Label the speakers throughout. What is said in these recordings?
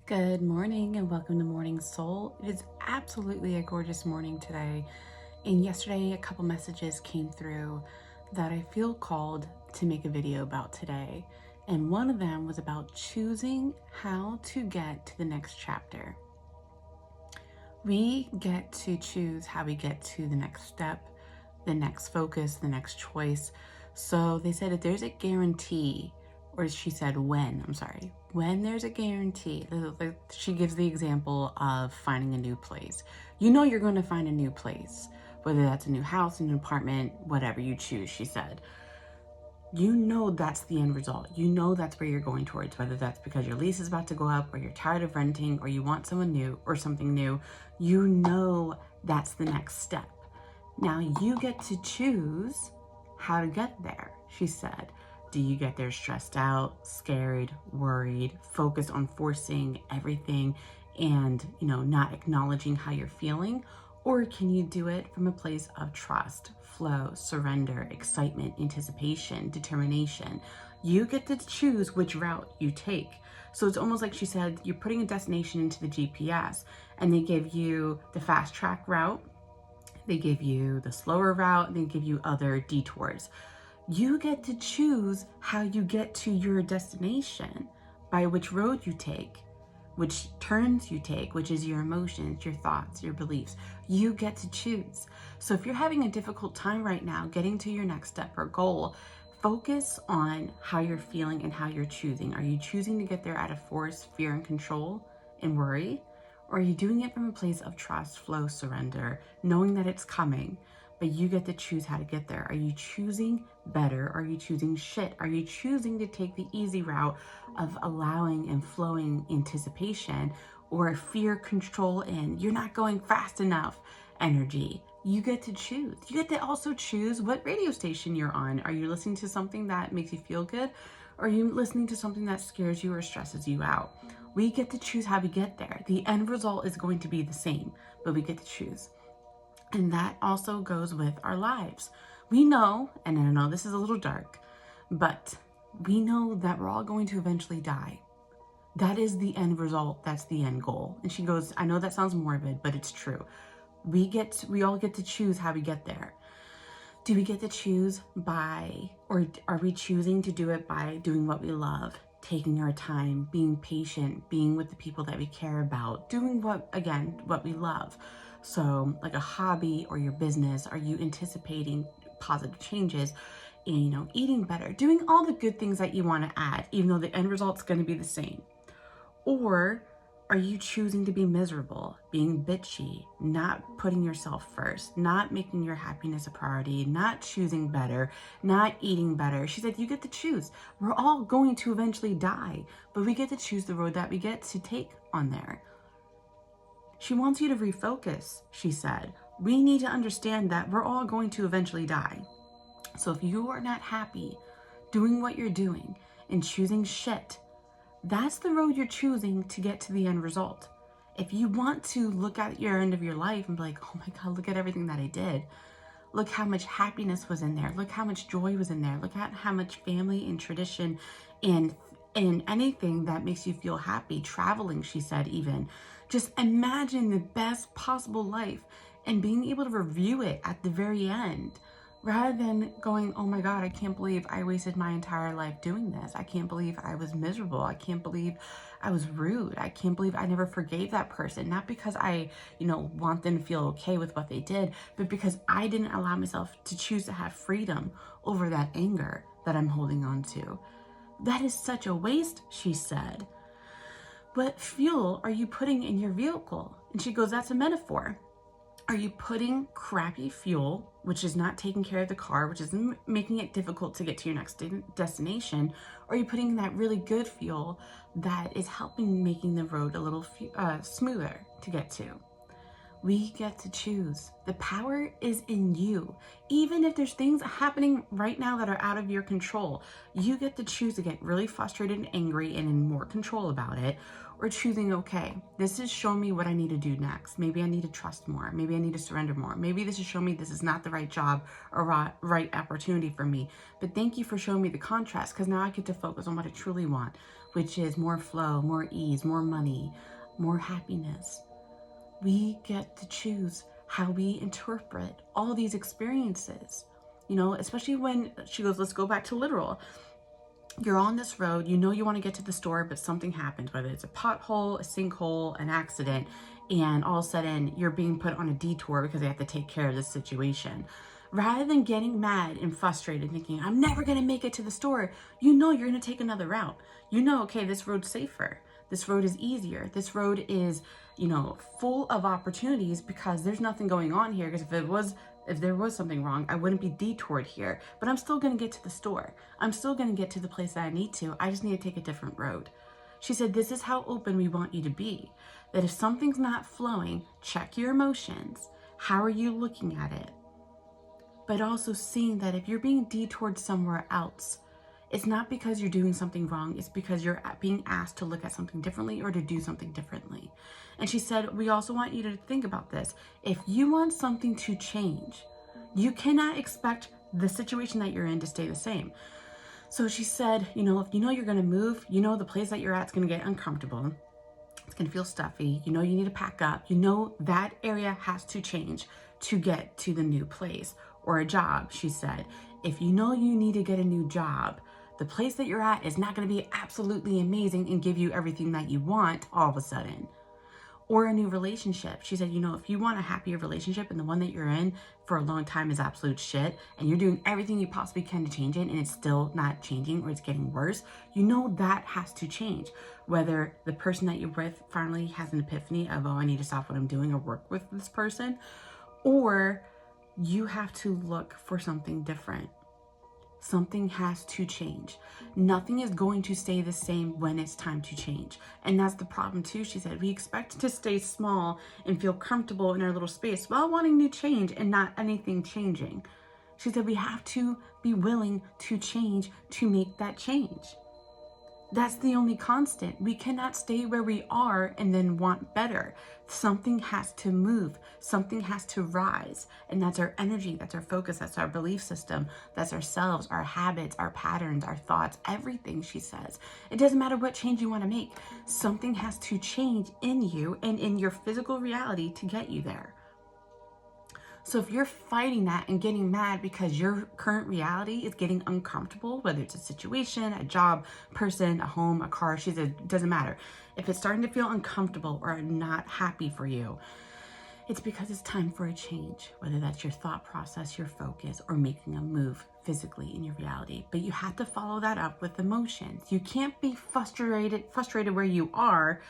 Speaker 1: Good morning and welcome to Morning Soul. It is absolutely a gorgeous morning today. And yesterday, a couple messages came through that I feel called to make a video about today. And one of them was about choosing how to get to the next chapter. We get to choose how we get to the next step, the next focus, the next choice. So they said if there's a guarantee, or she said when there's a guarantee, she gives the example of finding a new place. You know you're going to find a new place, whether that's a new house, a new apartment, whatever you choose, she said. You know that's the end result. You know that's where you're going towards, whether that's because your lease is about to go up or you're tired of renting or you want someone new or something new. You know that's the next step. Now you get to choose how to get there, she said. Do you get there stressed out, scared, worried, focused on forcing everything and, not acknowledging how you're feeling? Or can you do it from a place of trust, flow, surrender, excitement, anticipation, determination? You get to choose which route you take. So it's almost like she said, you're putting a destination into the GPS and they give you the fast track route, they give you the slower route, and they give you other detours. You get to choose how you get to your destination by which road you take, which turns you take, which is your emotions, your thoughts, your beliefs. You get to choose. So if you're having a difficult time right now getting to your next step or goal, focus on how you're feeling and how you're choosing. Are you choosing to get there out of force, fear, and control and worry? Or are you doing it from a place of trust, flow, surrender, knowing that it's coming, but you get to choose how to get there? Are you choosing better? Are you choosing shit? Are you choosing to take the easy route of allowing and flowing anticipation or fear, control, and you're not going fast enough energy? You get to choose. You get to also choose what radio station you're on. Are you listening to something that makes you feel good? Or are you listening to something that scares you or stresses you out? We get to choose how we get there. The end result is going to be the same, but we get to choose. And that also goes with our lives. We know, and I know this is a little dark, but we know that we're all going to eventually die. That is the end result. That's the end goal. And she goes, I know that sounds morbid, but it's true. We all get to choose how we get there. Do we get to choose or are we choosing to do it by doing what we love, taking our time, being patient, being with the people that we care about, doing what we love? So like a hobby or your business, are you anticipating positive changes and, eating better, doing all the good things that you want to add, even though the end result's going to be the same? Or are you choosing to be miserable, being bitchy, not putting yourself first, not making your happiness a priority, not choosing better, not eating better? She said, you get to choose. We're all going to eventually die, but we get to choose the road that we get to take on there. She wants you to refocus, she said. We need to understand that we're all going to eventually die. So if you are not happy doing what you're doing and choosing shit, that's the road you're choosing to get to the end result. If you want to look at your end of your life and be like, oh my God, look at everything that I did. Look how much happiness was in there. Look how much joy was in there. Look at how much family and tradition and anything that makes you feel happy. Traveling, she said, even. Just imagine the best possible life and being able to review it at the very end, rather than going, oh my God, I can't believe I wasted my entire life doing this. I can't believe I was miserable. I can't believe I was rude. I can't believe I never forgave that person. Not because I, want them to feel okay with what they did, but because I didn't allow myself to choose to have freedom over that anger that I'm holding on to. That is such a waste, she said. What fuel are you putting in your vehicle? And she goes, that's a metaphor. Are you putting crappy fuel, which is not taking care of the car, which is making it difficult to get to your next destination? Or are you putting that really good fuel that is helping making the road a little smoother to get to? We get to choose. The power is in you. Even if there's things happening right now that are out of your control, you get to choose to get really frustrated and angry and in more control about it, or choosing, okay, this is showing me what I need to do next. Maybe I need to trust more. Maybe I need to surrender more. Maybe this is showing me this is not the right job or right opportunity for me. But thank you for showing me the contrast, because now I get to focus on what I truly want, which is more flow, more ease, more money, more happiness. We get to choose how we interpret all these experiences, especially when she goes, let's go back to literal. You're on this road, you want to get to the store, but something happens, whether it's a pothole, a sinkhole, an accident, and all of a sudden you're being put on a detour because they have to take care of this situation. Rather than getting mad and frustrated, thinking, I'm never going to make it to the store, you're going to take another route. Okay, this road's safer. This road is easier. This road is, full of opportunities because there's nothing going on here. Because if there was something wrong, I wouldn't be detoured here. But I'm still going to get to the store. I'm still going to get to the place that I need to. I just need to take a different road. She said, this is how open we want you to be. That if something's not flowing, check your emotions. How are you looking at it? But also seeing that if you're being detoured somewhere else, it's not because you're doing something wrong. It's because you're being asked to look at something differently or to do something differently. And she said, we also want you to think about this. If you want something to change, you cannot expect the situation that you're in to stay the same. So she said, if you're going to move, the place that you're at is going to get uncomfortable. It's going to feel stuffy. You need to pack up. That area has to change to get to the new place. Or a job, she said. If you need to get a new job, the place that you're at is not going to be absolutely amazing and give you everything that you want all of a sudden. Or a new relationship. She said, if you want a happier relationship and the one that you're in for a long time is absolute shit and you're doing everything you possibly can to change it and it's still not changing or it's getting worse, that has to change. Whether the person that you're with finally has an epiphany of, I need to stop what I'm doing or work with this person, or you have to look for something different. Something has to change. Nothing is going to stay the same when it's time to change. And that's the problem too. She said, we expect to stay small and feel comfortable in our little space while wanting new change and not anything changing. She said, we have to be willing to change to make that change. That's the only constant. We cannot stay where we are and then want better. Something has to move. Something has to rise. And that's our energy. That's our focus. That's our belief system. That's ourselves, our habits, our patterns, our thoughts, everything, she says. It doesn't matter what change you want to make. Something has to change in you and in your physical reality to get you there. So if you're fighting that and getting mad because your current reality is getting uncomfortable, whether it's a situation, a job, person, a home, a car, she said, it doesn't matter. If it's starting to feel uncomfortable or not happy for you, it's because it's time for a change, whether that's your thought process, your focus, or making a move physically in your reality. But you have to follow that up with emotions. You can't be frustrated where you are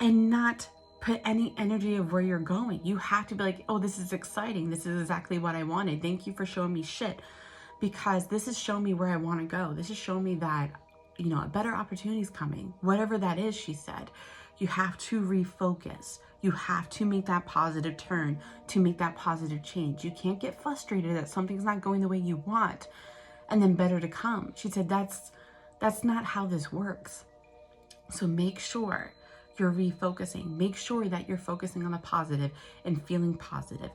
Speaker 1: and not put any energy of where you're going. You have to be like, oh, this is exciting. This is exactly what I wanted. Thank you for showing me shit, because this is showing me where I want to go. This is showing me that, a better opportunity is coming. Whatever that is, she said, you have to refocus. You have to make that positive turn to make that positive change. You can't get frustrated that something's not going the way you want and then better to come. She said, that's not how this works. So make sure you're refocusing. Make sure that you're focusing on the positive and feeling positive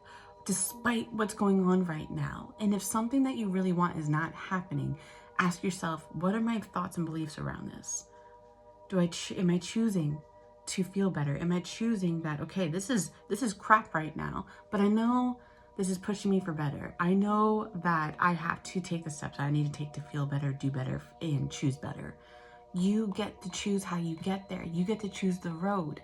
Speaker 1: despite what's going on right now. And if something that you really want is not happening, ask yourself, what are my thoughts and beliefs around this? Am I choosing to feel better? Am I choosing that, okay, this is crap right now, but I know this is pushing me for better. I know that I have to take the steps I need to take to feel better, do better, and choose better. You get to choose how you get there. You get to choose the road.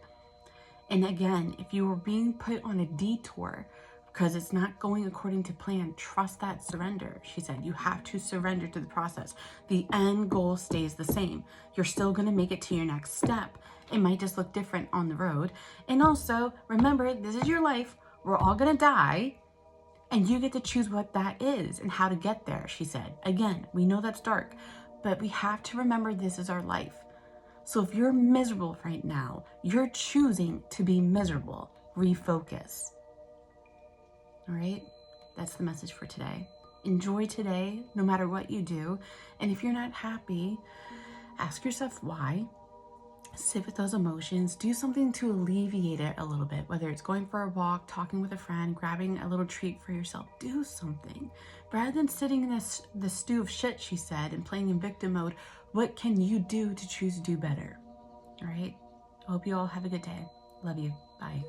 Speaker 1: And again, if you were being put on a detour because it's not going according to plan, trust that surrender. She said, you have to surrender to the process. The end goal stays the same. You're still going to make it to your next step. It might just look different on the road. And also, remember, this is your life. We're all going to die. And you get to choose what that is and how to get there, she said. Again, we know that's dark, but we have to remember this is our life. So if you're miserable right now, you're choosing to be miserable. refocus. All right? That's the message for today. Enjoy today, no matter what you do. And if you're not happy, ask yourself why. Sit with those emotions. Do something to alleviate it a little bit, whether it's going for a walk, talking with a friend, grabbing a little treat for yourself. Do something. Rather than sitting in the stew of shit, she said, and playing in victim mode, what can you do to choose to do better? All right? I hope you all have a good day. Love you. Bye.